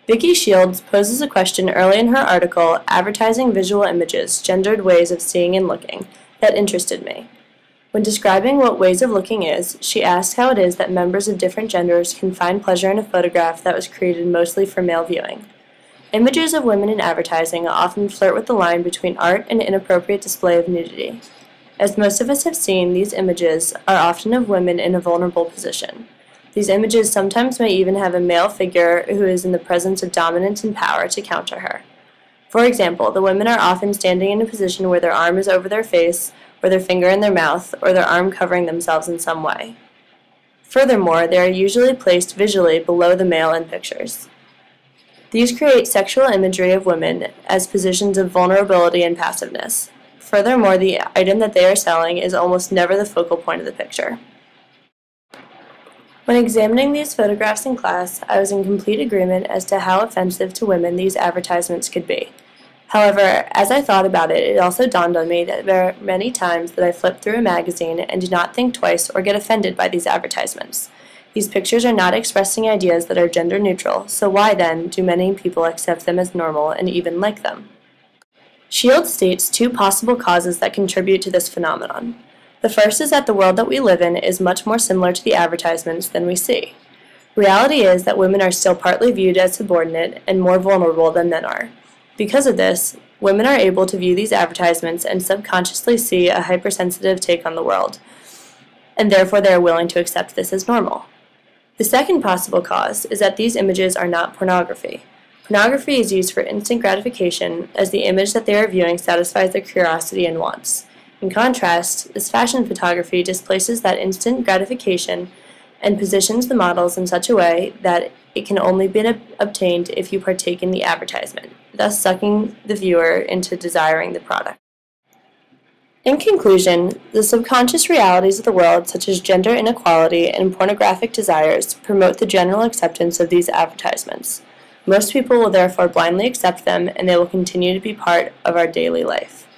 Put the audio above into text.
Vicky Shields poses a question early in her article, Advertising Visual Images, Gendered Ways of Seeing and Looking, that interested me. When describing what ways of looking is, she asked how it is that members of different genders can find pleasure in a photograph that was created mostly for male viewing. Images of women in advertising often flirt with the line between art and inappropriate display of nudity. As most of us have seen, these images are often of women in a vulnerable position. These images sometimes may even have a male figure who is in the presence of dominance and power to counter her. For example, the women are often standing in a position where their arm is over their face, or their finger in their mouth, or their arm covering themselves in some way. Furthermore, they are usually placed visually below the male in pictures. These create sexual imagery of women as positions of vulnerability and passiveness. Furthermore, the item that they are selling is almost never the focal point of the picture. When examining these photographs in class, I was in complete agreement as to how offensive to women these advertisements could be. However, as I thought about it, it also dawned on me that there are many times that I flip through a magazine and do not think twice or get offended by these advertisements. These pictures are not expressing ideas that are gender neutral, so why then do many people accept them as normal and even like them? Shields states two possible causes that contribute to this phenomenon. The first is that the world that we live in is much more similar to the advertisements than we see. Reality is that women are still partly viewed as subordinate and more vulnerable than men are. Because of this, women are able to view these advertisements and subconsciously see a hypersensitive take on the world, and therefore they are willing to accept this as normal. The second possible cause is that these images are not pornography. Pornography is used for instant gratification, as the image that they are viewing satisfies their curiosity and wants. In contrast, this fashion photography displaces that instant gratification and positions the models in such a way that it can only be obtained if you partake in the advertisement, thus sucking the viewer into desiring the product. In conclusion, the subconscious realities of the world, such as gender inequality and pornographic desires, promote the general acceptance of these advertisements. Most people will therefore blindly accept them, and they will continue to be part of our daily life.